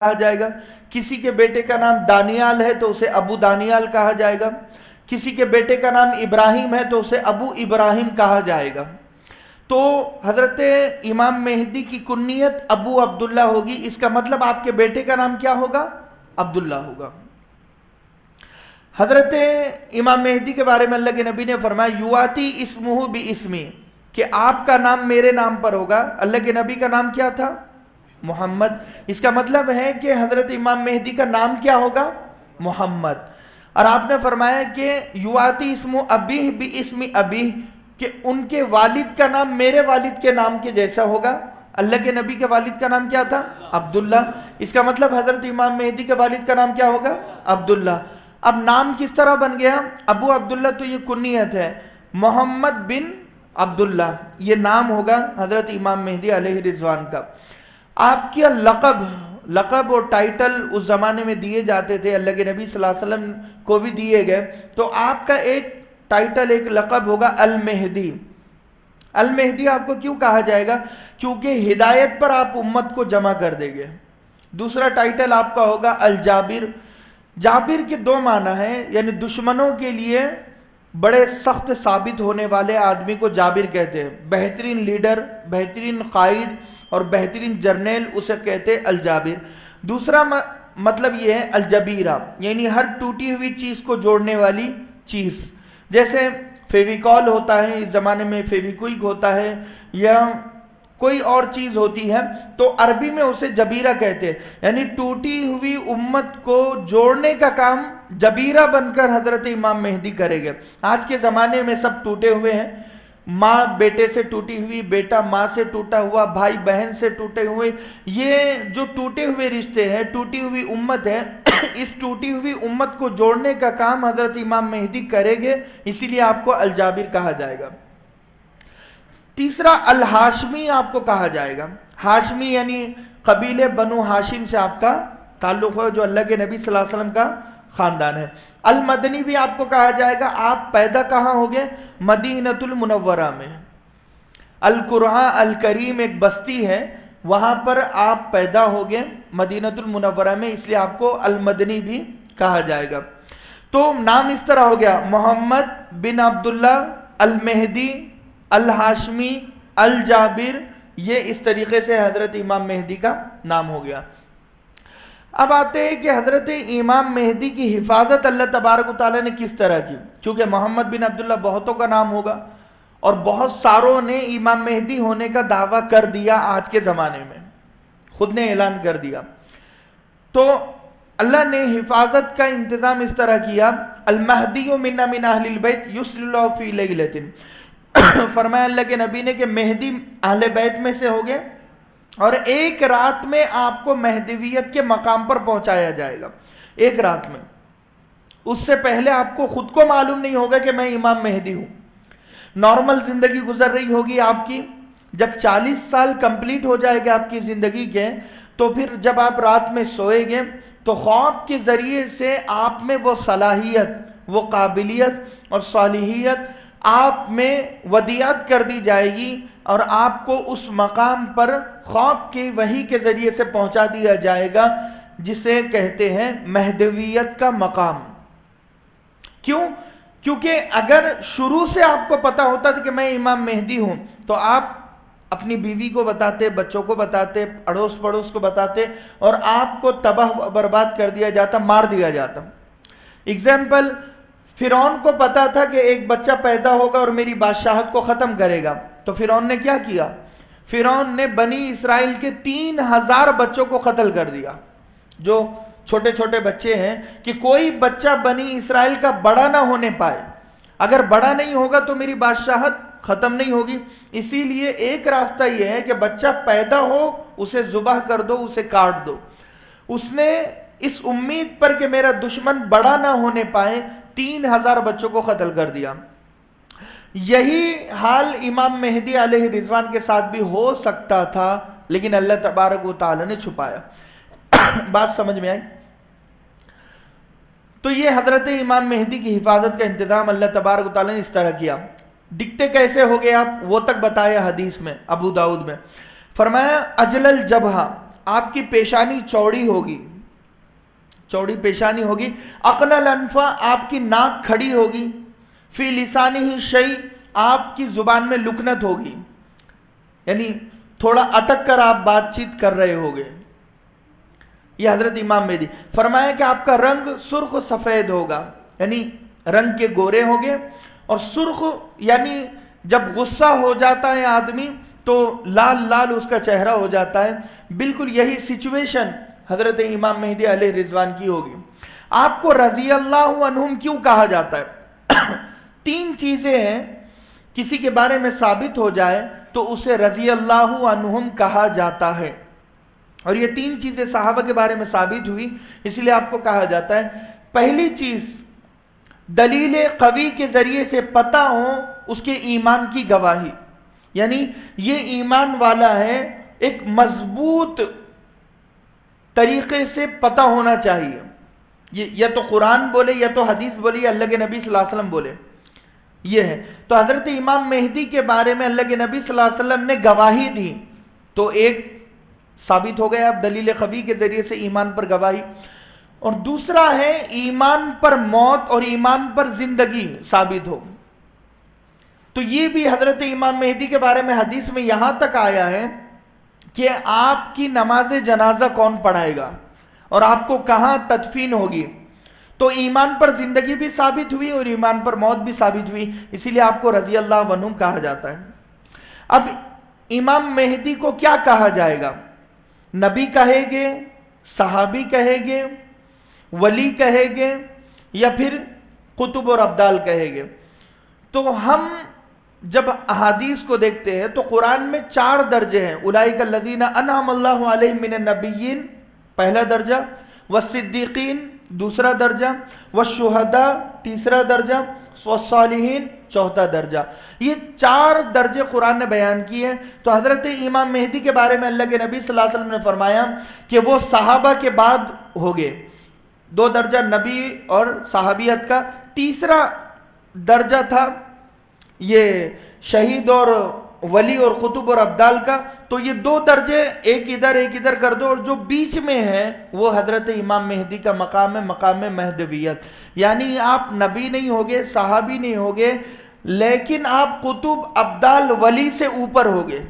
کہا جائے گا، کسی کے بیٹے کا نام دانیال ہے تو اسے ابو دانیال کہا جائے گا، کسی کے بیٹے کا نام ابراہیم ہے تو اسے ابو ابراہیم کہا جائے گا۔ تو حضرت امام مہدی کی کنیت ابو عبداللہ ہوگی، اس کا مطلب آپ کے بیٹے کا نام کیا ہوگا؟ عبداللہ ہوگا۔ حضرت امام مہدی کے بارے میں اللہ کے نبی نے فرمایا یواتی اسمہ بی اسمی، کہ آپ کا نام میرے نام پر ہوگا۔ اللہ کے نبی کا نام کیا تھا؟ محمد۔ اس کا مطلب ہے کہ حضرت امام مہدی کا نام کیا ہوگا؟ محمد۔ اور آپ نے فرمایا کہ یواتی اسم ابیہ بی اسم ابیہ، کہ ان کے والد کا نام میرے والد کے نام کے جیسا ہوگا۔ اللہ کے نبی کے والد کا نام کیا تھا؟ عبداللہ۔ اس کا مطلب حضرت امام مہدی کے والد کا نام کیا ہوگا؟ عبداللہ۔ اب نام کس طرح بن گیا؟ ابو عبداللہ تو یہ کنیت ہے، محمد بن عبداللہ یہ نام ہوگا حضرت امام مہدی علیہ رضوان کا۔ آپ کی لقب اور ٹائٹل اس زمانے میں دیے جاتے تھے، اللہ کے نبی صلی اللہ علیہ وسلم کو بھی دیے گئے، تو آپ کا ایک ٹائٹل ایک لقب ہوگا المہدی۔ المہدی آپ کو کیوں کہا جائے گا؟ کیونکہ ہدایت پر آپ امت کو جمع کر دیں گے۔ دوسرا ٹائٹل آپ کا ہوگا الجابر۔ جابر کے دو معنی ہیں، یعنی دشمنوں کے لیے بڑے سخت ثابت ہونے والے آدمی کو جابر کہتے ہیں، بہترین لیڈر، بہترین قائد اور بہترین جرنیل اسے کہتے ہیں الجابر۔ دوسرا مطلب یہ ہے الجبیرہ، یعنی ہر ٹوٹی ہوئی چیز کو جوڑنے والی چیز، جیسے فیویکول ہوتا ہے، اس زمانے میں فیویکوئک ہوتا ہے، یا کوئی اور چیز ہوتی ہے تو عربی میں اسے جبیرہ کہتے ہیں، یعنی ٹوٹی ہوئی امت کو جوڑنے کا کام جبیرہ بن کر حضرت امام مہدی کرے گے۔ آج کے زمانے میں سب ٹوٹے ہوئے ہیں، ماں بیٹے سے ٹوٹی ہوئی، بیٹا ماں سے ٹوٹا ہوا، بھائی بہن سے ٹوٹے ہوئے، یہ جو ٹوٹے ہوئے رشتے ہیں، ٹوٹی ہوئی امت ہے، اس ٹوٹی ہوئی امت کو جوڑنے کا کام حضرت امام مہدی کریں گے، اسی لیے آپ کو الجابر کہا جائے گا۔ تیسرا الہاشمی آپ کو کہا جائے گا۔ ہاشمی یعنی قبیلے بنو ہاشم سے آپ کا تعلق ہے، جو اللہ کے نبی صلی اللہ علیہ وسلم کا خاندان ہے۔ المدنی بھی آپ کو کہا جائے گا، آپ پیدا کہاں ہوگے؟ مدینۃ المنورہ میں۔ القرآن الکریم ایک بستی ہے، وہاں پر آپ پیدا ہوگے مدینۃ المنورہ میں، اس لیے آپ کو المدنی بھی کہا جائے گا۔ تو نام اس طرح ہو گیا، محمد بن عبداللہ، المہدی، الہاشمی، الجابر، یہ اس طریقے سے حضرت امام مہدی کا نام ہو گیا۔ اب آتے ہیں کہ حضرت امام مہدی کی حفاظت اللہ تبارک و تعالیٰ نے کس طرح کی، کیونکہ محمد بن عبداللہ بہتوں کا نام ہوگا اور بہت ساروں نے امام مہدی ہونے کا دعویٰ کر دیا، آج کے زمانے میں خود نے اعلان کر دیا۔ تو اللہ نے حفاظت کا انتظام اس طرح کیا، المہدی منا من اہل البیت یصلی اللہ فی لیلۃ، فرمایا اللہ کے نبی نے کہ مہدی اہل بیت میں سے ہوگے اور ایک رات میں آپ کو مہدویت کے مقام پر پہنچایا جائے گا، ایک رات میں۔ اس سے پہلے آپ کو خود کو معلوم نہیں ہوگا کہ میں امام مہدی ہوں، نارمل زندگی گزر رہی ہوگی آپ کی۔ جب 40 سال کمپلیٹ ہو جائے گا آپ کی زندگی کے، تو پھر جب آپ رات میں سوئیں گے تو خواب کے ذریعے سے آپ میں وہ صلاحیت، وہ قابلیت اور صالحیت آپ میں ودیعت کر دی جائے گی، اور آپ کو اس مقام پر خواب کی وحی کے ذریعے سے پہنچا دیا جائے گا، جسے کہتے ہیں مہدویت کا مقام۔ کیوں؟ کیونکہ اگر شروع سے آپ کو پتا ہوتا تھا کہ میں امام مہدی ہوں، تو آپ اپنی بیوی کو بتاتے، بچوں کو بتاتے، اڑوس پڑوس کو بتاتے، اور آپ کو تباہ برباد کر دیا جاتا، مار دیا جاتا۔ اگزامپل، فرعون کو پتا تھا کہ ایک بچہ پیدا ہوگا اور میری بادشاہت کو ختم کرے گا، تو فرعون نے کیا کیا؟ فرعون نے بنی اسرائیل کے 3000 بچوں کو قتل کر دیا، جو چھوٹے چھوٹے بچے ہیں، کہ کوئی بچہ بنی اسرائیل کا بڑا نہ ہونے پائے، اگر بڑا نہیں ہوگا تو میری بادشاہت ختم نہیں ہوگی۔ اسی لیے ایک راستہ یہ ہے کہ بچہ پیدا ہو، اسے ذبح کر دو، اسے کاٹ دو۔ اس نے اس امید پر کہ میرا دشمن بڑا نہ ہونے پائے 3000 بچوں کو قتل کر دیا۔ یہی حال امام مہدی علیہ رضوان کے ساتھ بھی ہو سکتا تھا، لیکن اللہ تبارک و تعالی نے چھپایا۔ بات سمجھ میں آئی؟ تو یہ حضرت امام مہدی کی حفاظت کا انتظام اللہ تبارک و تعالی نے اس طرح کیا۔ دکھتے کیسے ہو گئے آپ؟ وہ تک بتایا حدیث میں، ابو داؤد میں، فرمایا اجل الجبہہ، آپ کی پیشانی چوڑی ہوگی، چوڑی پیشانی ہوگی، اقنى الانف آپ کی ناک کھڑی ہوگی، فی لسانہ شیء آپ کی زبان میں لکنت ہوگی، یعنی تھوڑا اٹک کر آپ بات چیت کر رہے ہوگے. یہ حضرت امام مہدی فرمایا کہ آپ کا رنگ سرخ و سفید ہوگا، یعنی رنگ کے گورے ہوگے، اور سرخ یعنی جب غصہ ہو جاتا ہے آدمی تو لال لال اس کا چہرہ ہو جاتا ہے. بالکل یہی سچویشن حضرت امام مہدی علیہ رضوان کی ہوگی. آپ کو رضی اللہ عنہم کیوں کہا جاتا ہے؟ 3 چیزیں ہیں، کسی کے بارے میں ثابت ہو جائے تو اسے رضی اللہ عنہم کہا جاتا ہے، اور یہ 3 چیزیں صحابہ کے بارے میں ثابت ہوئی، اس لیے آپ کو کہا جاتا ہے. پہلی چیز، دلیل قوی کے ذریعے سے پتہ ہو اس کے ایمان کی گواہی، یعنی یہ ایمان والا ہے، ایک مضبوط طریقے سے پتہ ہونا چاہیے. یہ یا تو قرآن بولے، یا تو حدیث بولے، یا اللہ کے نبی صلی اللہ علیہ وسلم بولے. یہ ہے. تو حضرت امام مہدی کے بارے میں اللہ کے نبی صلی اللہ علیہ وسلم نے گواہی دی، تو ایک ثابت ہو گیا اب دلیل قوی کے ذریعے سے ایمان پر گواہی. اور دوسرا ہے ایمان پر موت اور ایمان پر زندگی ثابت ہو. تو یہ بھی حضرت امام مہدی کے بارے میں حدیث میں یہاں تک آیا ہے کہ آپ کی نماز جنازہ کون پڑھائے گا اور آپ کو کہاں تدفین ہوگی. تو ایمان پر زندگی بھی ثابت ہوئی اور ایمان پر موت بھی ثابت ہوئی، اسی لیے آپ کو رضی اللہ عنہم کہا جاتا ہے. اب امام مہدی کو کیا کہا جائے گا؟ نبی کہے گے، صحابی کہے گے، ولی کہے گے، یا پھر قطب اور ابدال کہے گے؟ تو ہم جب احادیث کو دیکھتے ہیں تو قرآن میں 4 درجے ہیں. اولئک الذین انعم اللہ علیہم من النبیین پہلا درجہ، والصدیقین دوسرا درجہ، والشہداء تیسرا درجہ، والصالحین چوتھا درجہ. یہ 4 درجے قرآن نے بیان کیے. تو حضرت امام مہدی کے بارے میں اللہ کے نبی صلی اللہ علیہ وسلم نے فرمایا کہ وہ صحابہ کے بعد ہوگے. 2 درجہ نبی اور صحابیت کا، تیسرا درجہ تھا یہ شہید اور ولی اور قطب اور ابدال کا. تو یہ 2 درجے ایک ادھر کر دو، اور جو بیچ میں ہے وہ حضرت امام مہدی کا مقام ہے، مقام مہدویت. یعنی آپ نبی نہیں ہوگے، صحابی نہیں ہوگے، لیکن آپ قطب ابدال ولی سے اوپر ہوگے،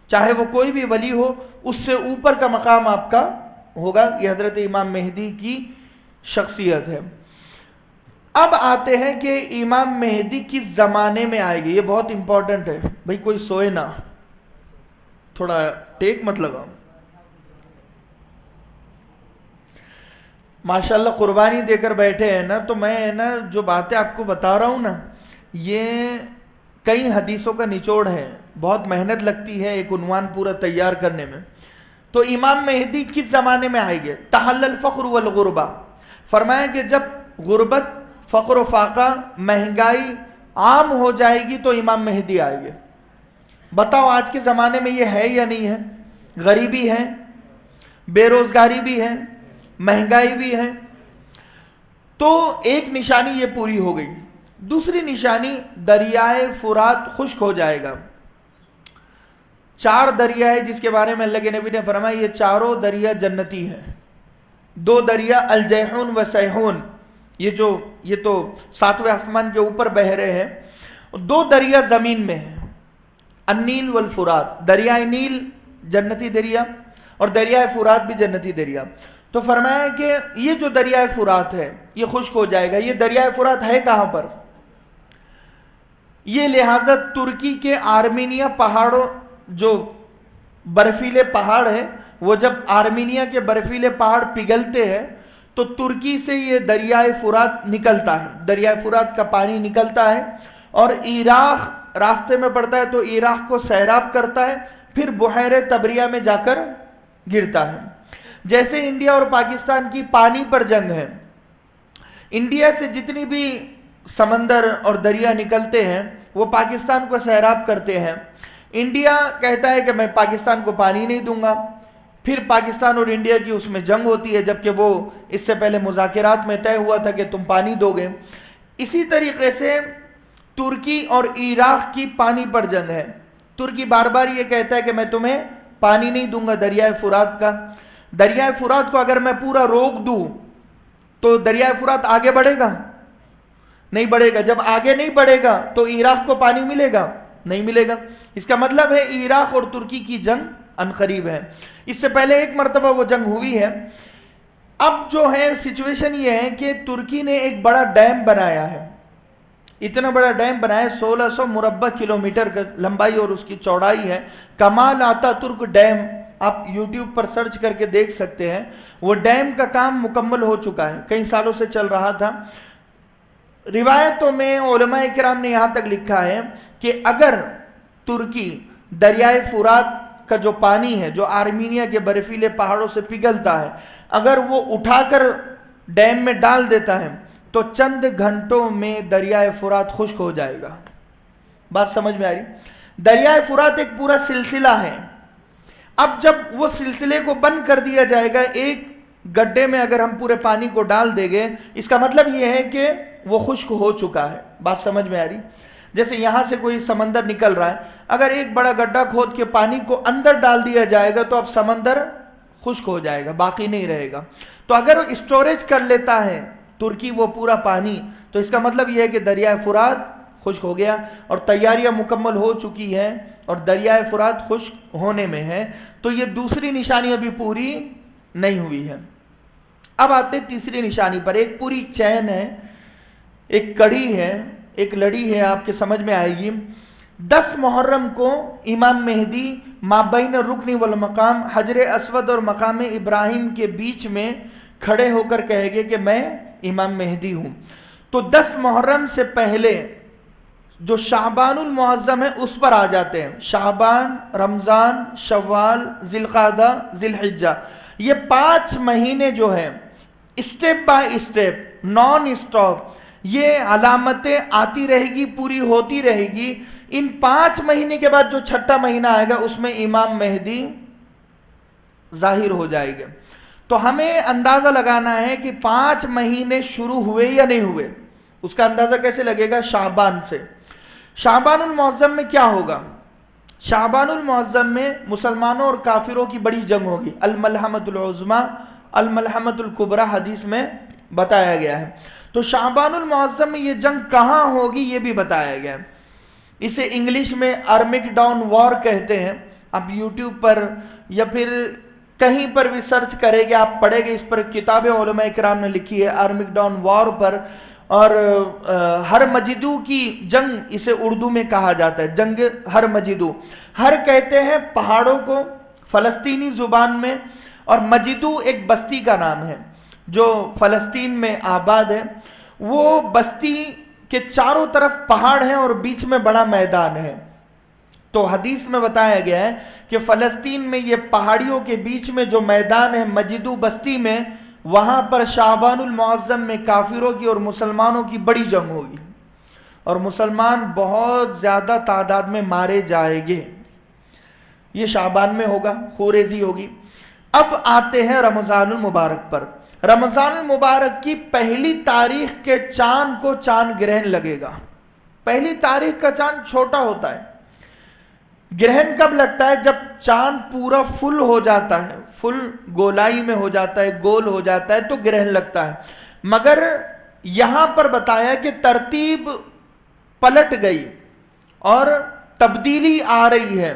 چاہے وہ کوئی بھی ولی ہو، اس سے اوپر کا مقام آپ کا ہوگا. یہ حضرت امام مہدی کی شخصیت ہے. اب آتے ہیں کہ امام مہدی کس زمانے میں آئے گے. یہ بہت امپورٹنٹ ہے بھئی، کوئی سوئے نہ، تھوڑا ٹیک مت لگاؤ. ماشاءاللہ قربانی دے کر بیٹھے ہیں نا، تو میں جو باتیں آپ کو بتا رہا ہوں نا، یہ کئی حدیثوں کا نچوڑ ہے، بہت محنت لگتی ہے ایک عنوان پورا تیار کرنے میں. تو امام مہدی کس زمانے میں آئے گے؟ تحل الفقر والغربہ، فرمایا کہ جب غربت، فقر و فاقہ، مہنگائی عام ہو جائے گی تو امام مہدی آئے گے. بتاؤ آج کے زمانے میں یہ ہے یا نہیں ہے؟ غریبی ہے، بے روزگاری بھی ہے، مہنگائی بھی ہے. تو ایک نشانی یہ پوری ہو گئی. دوسری نشانی، دریائے فرات خشک ہو جائے گا. 4 دریا ہے جس کے بارے میں اللہ کے نبی نے فرمایا یہ چاروں دریا جنتی ہیں. 2 دریا الجیحون و سیحون، یہ تو 7ویں آسمان کے اوپر بہ رہے ہیں. 2 دریا زمین میں ہیں، النیل والفرات. دریائے نیل جنتی دریا اور دریائے فرات بھی جنتی دریا. تو فرمایا کہ یہ جو دریائے فرات ہے یہ خشک ہو جائے گا. یہ دریائے فرات ہے کہاں پر؟ یہ لہٰذا ترکی کے آرمینیا پہاڑوں، جو برفیلے پہاڑ ہیں، وہ جب آرمینیا کے برفیلے پہاڑ پگھلتے ہیں تو ترکی سے یہ دریائے فرات نکلتا ہے، دریائے فرات کا پانی نکلتا ہے اور عراق راستے میں پڑتا ہے، تو عراق کو سیراب کرتا ہے، پھر بحیرہ تبریہ میں جا کر گرتا ہے. جیسے انڈیا اور پاکستان کی پانی پر جنگ ہے، انڈیا سے جتنی بھی سمندر اور دریا نکلتے ہیں وہ پاکستان کو سیراب کرتے ہیں. انڈیا کہتا ہے کہ میں پاکستان کو پانی نہیں دوں گا، پھر پاکستان اور انڈیا کی اس میں جنگ ہوتی ہے، جبکہ وہ اس سے پہلے مذاکرات میں طے ہوا تھا کہ تم پانی دو گے. اسی طریقے سے ترکی اور عراق کی پانی پر جنگ ہے. ترکی بار بار یہ کہتا ہے کہ میں تمہیں پانی نہیں دوں گا دریائے فرات کا. دریائے فرات کو اگر میں پورا روک دوں تو دریائے فرات آگے بڑھے گا؟ نہیں بڑھے گا. جب آگے نہیں بڑھے گا تو عراق کو پانی ملے گا؟ نہیں ملے گا. اس کا مطلب ہے عراق اور ترکی کی جنگ عنقریب ہے. اس سے پہلے ایک مرتبہ وہ جنگ ہوئی ہے. اب جو ہے سچویشن یہ ہے کہ ترکی نے ایک بڑا ڈیم بنایا ہے. اتنا بڑا ڈیم بنایا ہے, 1600 مربع کلومیٹر کا لمبائی اور اس کی چوڑائی ہے. کمال آتا ترک ڈیم, آپ یوٹیوب پر سرچ کر کے دیکھ سکتے ہیں. وہ ڈیم کا کام مکمل ہو چکا ہے, کئی سالوں سے چل رہا تھا. روایتوں میں علماء کرام نے یہاں تک لکھا ہے کہ اگر ترکی دریائے فرات کا جو پانی ہے جو آرمینیا کے برفیلے پہاڑوں سے پگھلتا ہے, اگر وہ اٹھا کر ڈیم میں ڈال دیتا ہے تو چند گھنٹوں میں دریائے فرات خشک ہو جائے گا. بات سمجھ میں آ رہی؟ دریائے فرات ایک پورا سلسلہ ہے. اب جب وہ سلسلے کو بند کر دیا جائے گا, ایک گڈھے میں اگر ہم پورے پانی کو ڈال دیں گے, اس کا مطلب یہ ہے کہ وہ خشک ہو چکا ہے. بات سمجھ میں آ رہی؟ جیسے یہاں سے کوئی سمندر نکل رہا ہے, اگر ایک بڑا گڈھا کھود کے پانی کو اندر ڈال دیا جائے گا تو اب سمندر خشک ہو جائے گا, باقی نہیں رہے گا. تو اگر وہ اسٹوریج کر لیتا ہے ترکی وہ پورا پانی, تو اس کا مطلب یہ ہے کہ دریائے فرات خشک ہو گیا اور تیاریاں مکمل ہو چکی ہیں اور دریائے فرات خشک ہونے میں ہے. تو یہ دوسری نشانی ابھی پوری نہیں ہوئی ہے. اب آتے تیسری نشانی پر. ایک پوری چین ہے, ایک کڑی ہے, ایک لڑی ہے, آپ کے سمجھ میں آئے گی. 10 محرم کو امام مہدی مابین رکن والمقام حجر اسود اور مقام ابراہیم کے بیچ میں کھڑے ہو کر کہے گے کہ میں امام مہدی ہوں. تو 10 محرم سے پہلے جو شعبان المعظم ہے اس پر آ جاتے ہیں. شعبان, رمضان, شوال, ذی القعدہ, ذی الحجہ, یہ 5 مہینے جو ہیں step by step non stop یہ علامتیں آتی رہے گی, پوری ہوتی رہے گی. ان 5 مہینے کے بعد جو چھٹا مہینہ آئے گا اس میں امام مہدی ظاہر ہو جائے گا. تو ہمیں اندازہ لگانا ہے کہ 5 مہینے شروع ہوئے یا نہیں ہوئے. اس کا اندازہ کیسے لگے گا؟ شعبان سے. شعبان المعظم میں کیا ہوگا؟ شعبان المعظم میں مسلمانوں اور کافروں کی بڑی جنگ ہوگی. الملحمۃ العظمی, الملحمۃ الکبریٰ حدیث میں بتایا گیا ہے. تو شعبان المعظم میں یہ جنگ کہاں ہوگی یہ بھی بتایا گیا ہے. اسے انگلش میں آرمک ڈاؤن وار کہتے ہیں. آپ یوٹیوب پر یا پھر کہیں پر بھی سرچ کریں گے, آپ پڑھیں گے, اس پر کتاب علماء کرام نے لکھی ہے آرمک ڈاؤن وار پر. اور ہر مجدو کی جنگ اسے اردو میں کہا جاتا ہے, جنگ ہر مجدو. ہر کہتے ہیں پہاڑوں کو فلسطینی زبان میں, اور مجدو ایک بستی کا نام ہے جو فلسطین میں آباد ہے. وہ بستی کے چاروں طرف پہاڑ ہیں اور بیچ میں بڑا میدان ہے. تو حدیث میں بتایا گیا ہے کہ فلسطین میں یہ پہاڑیوں کے بیچ میں جو میدان ہے مجدو بستی میں, وہاں پر شعبان المعظم میں کافروں کی اور مسلمانوں کی بڑی جنگ ہوگی اور مسلمان بہت زیادہ تعداد میں مارے جائیں گے. یہ شعبان میں ہوگا, خوریزی ہوگی. اب آتے ہیں رمضان المبارک پر. رمضان المبارک کی پہلی تاریخ کے چاند کو چاند گرہن لگے گا. پہلی تاریخ کا چاند چھوٹا ہوتا ہے. گرہن کب لگتا ہے؟ جب چاند پورا فل ہو جاتا ہے, فل گولائی میں ہو جاتا ہے, گول ہو جاتا ہے تو گرہن لگتا ہے. مگر یہاں پر بتایا کہ ترتیب پلٹ گئی اور تبدیلی آ رہی ہے.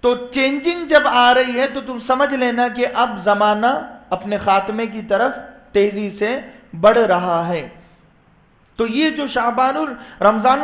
تو چینجنگ جب آ رہی ہے تو تم سمجھ لینا کہ اب زمانہ اپنے خاتمے کی طرف تیزی سے بڑھ رہا ہے. تو یہ جو رمضان